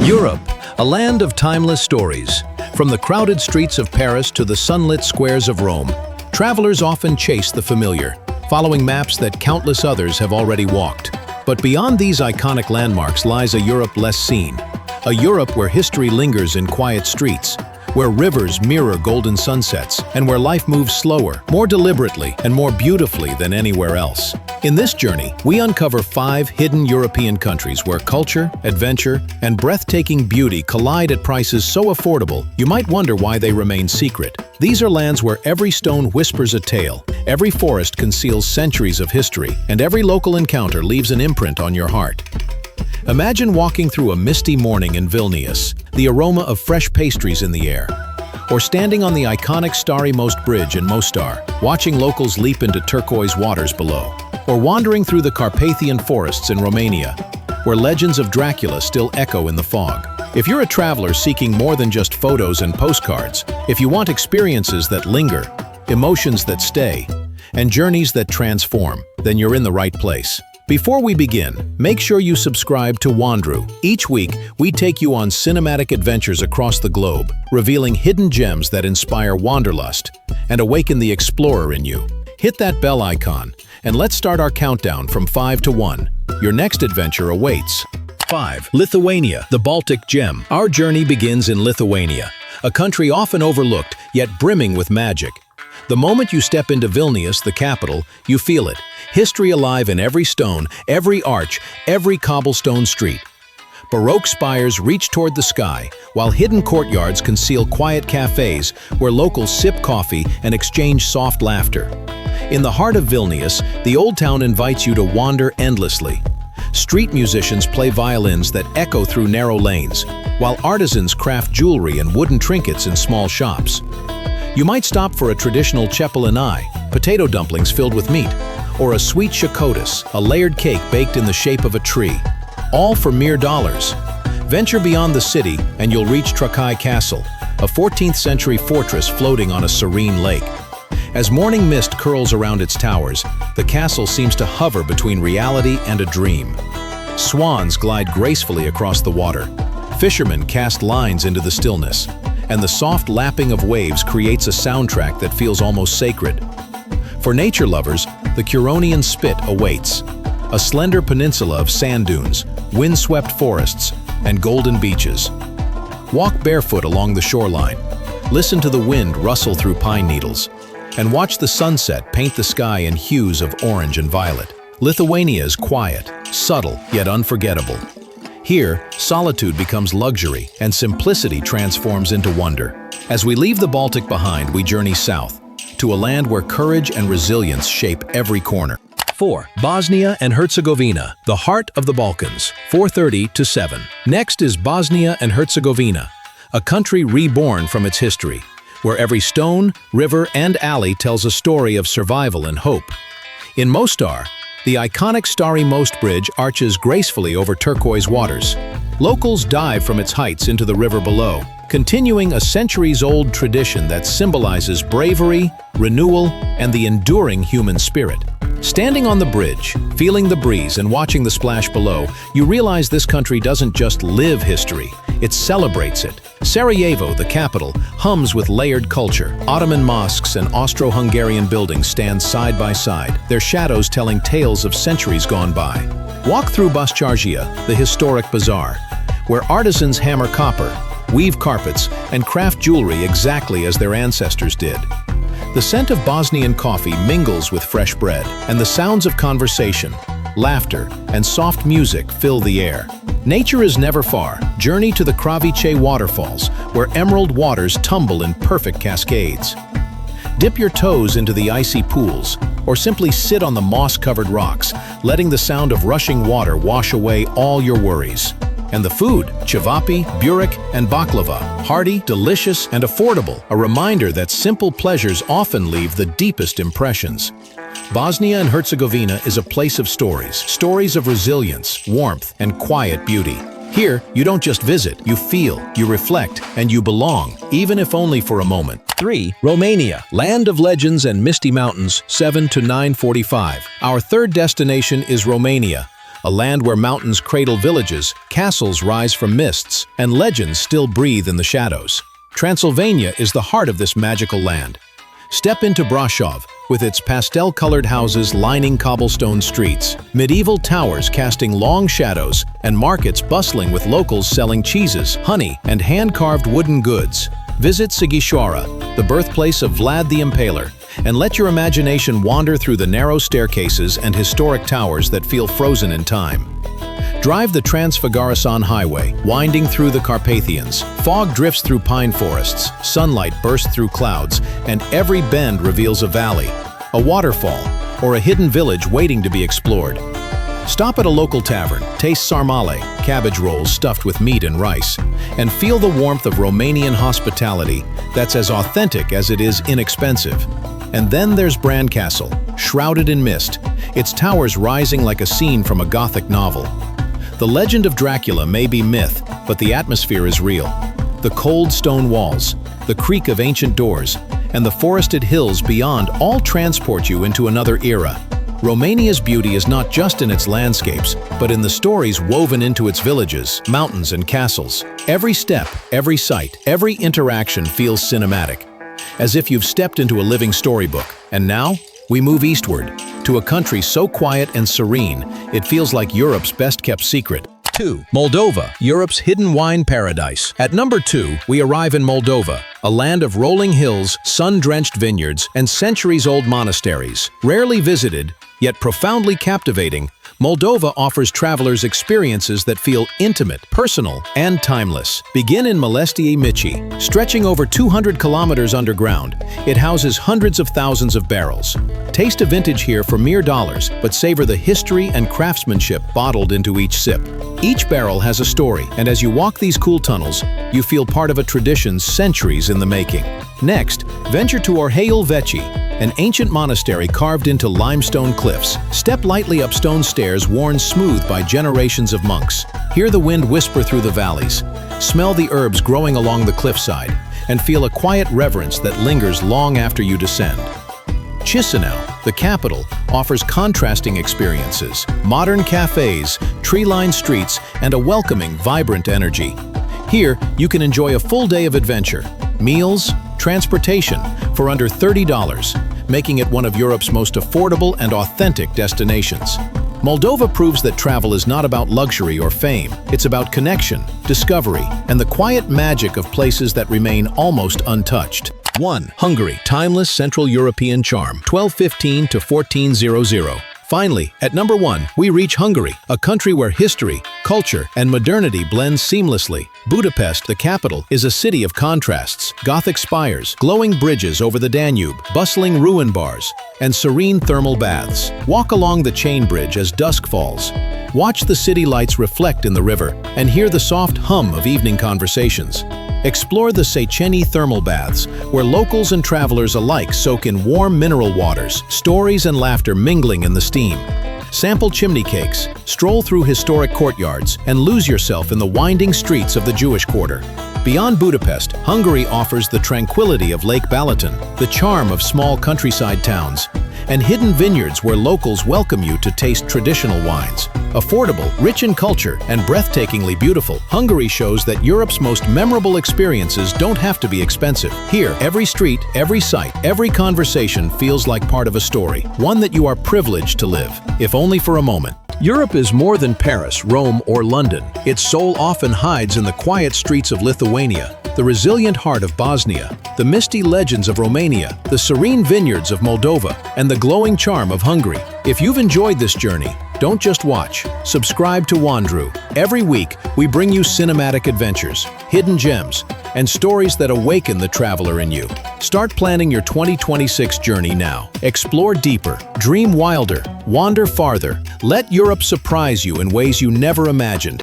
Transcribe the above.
Europe, a land of timeless stories. From the crowded streets of Paris to the sunlit squares of Rome, travelers often chase the familiar, following maps that countless others have already walked. But beyond these iconic landmarks lies a Europe less seen. A Europe where history lingers in quiet streets, where rivers mirror golden sunsets, and where life moves slower, more deliberately, and more beautifully than anywhere else. In this journey, we uncover 5 hidden European countries where culture, adventure, and breathtaking beauty collide at prices so affordable, you might wonder why they remain secret. These are lands where every stone whispers a tale, every forest conceals centuries of history, and every local encounter leaves an imprint on your heart. Imagine walking through a misty morning in Vilnius, the aroma of fresh pastries in the air. Or standing on the iconic Starry Most Bridge in Mostar, watching locals leap into turquoise waters below. Or wandering through the Carpathian forests in Romania, where legends of Dracula still echo in the fog. If you're a traveler seeking more than just photos and postcards, if you want experiences that linger, emotions that stay, and journeys that transform, then you're in the right place. Before we begin, make sure you subscribe to Wandru. Each week, we take you on cinematic adventures across the globe, revealing hidden gems that inspire wanderlust and awaken the explorer in you. Hit that bell icon, and let's start our countdown from 5 to 1. Your next adventure awaits. 5. Lithuania, the Baltic gem. Our journey begins in Lithuania, a country often overlooked, yet brimming with magic. The moment you step into Vilnius, the capital, you feel it. History alive in every stone, every arch, every cobblestone street. Baroque spires reach toward the sky, while hidden courtyards conceal quiet cafes where locals sip coffee and exchange soft laughter. In the heart of Vilnius, the old town invites you to wander endlessly. Street musicians play violins that echo through narrow lanes, while artisans craft jewelry and wooden trinkets in small shops. You might stop for a traditional cepelinai, potato dumplings filled with meat, or a sweet shakotis, a layered cake baked in the shape of a tree, all for mere dollars. Venture beyond the city and you'll reach Trakai Castle, a 14th century fortress floating on a serene lake. As morning mist curls around its towers, the castle seems to hover between reality and a dream. Swans glide gracefully across the water. Fishermen cast lines into the stillness, and the soft lapping of waves creates a soundtrack that feels almost sacred. For nature lovers, the Curonian Spit awaits, a slender peninsula of sand dunes, windswept forests, and golden beaches. Walk barefoot along the shoreline, listen to the wind rustle through pine needles, and watch the sunset paint the sky in hues of orange and violet. Lithuania is quiet, subtle, yet unforgettable. Here, solitude becomes luxury, and simplicity transforms into wonder. As we leave the Baltic behind, we journey south, to a land where courage and resilience shape every corner. 4. Bosnia and Herzegovina, the heart of the Balkans, 4:30 to 7. Next is Bosnia and Herzegovina, a country reborn from its history, where every stone, river, and alley tells a story of survival and hope. In Mostar, the iconic Starry Most Bridge arches gracefully over turquoise waters. Locals dive from its heights into the river below, continuing a centuries-old tradition that symbolizes bravery, renewal, and the enduring human spirit. Standing on the bridge, feeling the breeze and watching the splash below, you realize this country doesn't just live history, it celebrates it. Sarajevo, the capital, hums with layered culture. Ottoman mosques and Austro-Hungarian buildings stand side by side, their shadows telling tales of centuries gone by. Walk through Bascargia, the historic bazaar, where artisans hammer copper, weave carpets, and craft jewelry exactly as their ancestors did. The scent of Bosnian coffee mingles with fresh bread, and the sounds of conversation, laughter, and soft music fill the air. Nature is never far. Journey to the Kravice waterfalls, where emerald waters tumble in perfect cascades. Dip your toes into the icy pools, or simply sit on the moss-covered rocks, letting the sound of rushing water wash away all your worries. And the food, cevapi, burek, and baklava, hearty, delicious, and affordable, a reminder that simple pleasures often leave the deepest impressions. Bosnia and Herzegovina is a place of stories of resilience, warmth, and quiet beauty. Here, you don't just visit, you feel, you reflect, and you belong, even if only for a moment. 3. Romania, land of legends and misty mountains, 7 to 9:45. Our third destination is Romania, a land where mountains cradle villages, castles rise from mists, and legends still breathe in the shadows. Transylvania is the heart of this magical land. Step into Brasov, with its pastel-colored houses lining cobblestone streets, medieval towers casting long shadows, and markets bustling with locals selling cheeses, honey, and hand-carved wooden goods. Visit Sighisoara, the birthplace of Vlad the Impaler, and let your imagination wander through the narrow staircases and historic towers that feel frozen in time. Drive the Trans-Fagarasan Highway, winding through the Carpathians. Fog drifts through pine forests, sunlight bursts through clouds, and every bend reveals a valley, a waterfall, or a hidden village waiting to be explored. Stop at a local tavern, taste sarmale, cabbage rolls stuffed with meat and rice, and feel the warmth of Romanian hospitality that's as authentic as it is inexpensive. And then there's Bran Castle, shrouded in mist, its towers rising like a scene from a Gothic novel. The legend of Dracula may be myth, but the atmosphere is real. The cold stone walls, the creak of ancient doors, and the forested hills beyond all transport you into another era. Romania's beauty is not just in its landscapes, but in the stories woven into its villages, mountains, and castles. Every step, every sight, every interaction feels cinematic, as if you've stepped into a living storybook. And now, we move eastward, to a country so quiet and serene, it feels like Europe's best-kept secret. 2. Moldova, Europe's hidden wine paradise. At number 2, we arrive in Moldova, a land of rolling hills, sun-drenched vineyards, and centuries-old monasteries. Rarely visited, yet profoundly captivating, Moldova offers travelers experiences that feel intimate, personal, and timeless. Begin in Malestie Mici. Stretching over 200 kilometers underground, it houses hundreds of thousands of barrels. Taste a vintage here for mere dollars, but savor the history and craftsmanship bottled into each sip. Each barrel has a story, and as you walk these cool tunnels, you feel part of a tradition centuries in the making. Next, venture to Orheiul Veci, an ancient monastery carved into limestone cliffs. Step lightly up stone stairs worn smooth by generations of monks. Hear the wind whisper through the valleys, smell the herbs growing along the cliffside, and feel a quiet reverence that lingers long after you descend. Chisinau, the capital, offers contrasting experiences, modern cafes, tree-lined streets, and a welcoming, vibrant energy. Here, you can enjoy a full day of adventure, meals, transportation for under $30, making it one of Europe's most affordable and authentic destinations. Moldova proves that travel is not about luxury or fame. It's about connection, discovery, and the quiet magic of places that remain almost untouched. 1. Hungary, timeless Central European charm, 1215 to 1400. Finally, at number 1, we reach Hungary, a country where history, culture, and modernity blend seamlessly. Budapest, the capital, is a city of contrasts: Gothic spires, glowing bridges over the Danube, bustling ruin bars, and serene thermal baths. Walk along the chain bridge as dusk falls. Watch the city lights reflect in the river, and hear the soft hum of evening conversations. Explore the Széchenyi thermal baths, where locals and travelers alike soak in warm mineral waters, stories and laughter mingling in the steam. Sample chimney cakes, stroll through historic courtyards, and lose yourself in the winding streets of the Jewish quarter. Beyond Budapest, Hungary offers the tranquility of Lake Balaton, the charm of small countryside towns, and hidden vineyards where locals welcome you to taste traditional wines. Affordable, rich in culture, and breathtakingly beautiful, Hungary shows that Europe's most memorable experiences don't have to be expensive. Here, every street, every site, every conversation feels like part of a story, one that you are privileged to live, if only for a moment. Europe is more than Paris, Rome, or London. Its soul often hides in the quiet streets of Lithuania, the resilient heart of Bosnia, the misty legends of Romania, the serene vineyards of Moldova, and the glowing charm of Hungary. If you've enjoyed this journey, don't just watch. Subscribe to Wandru. Every week, we bring you cinematic adventures, hidden gems, and stories that awaken the traveler in you. Start planning your 2026 journey now. Explore deeper, dream wilder, wander farther. Let Europe surprise you in ways you never imagined.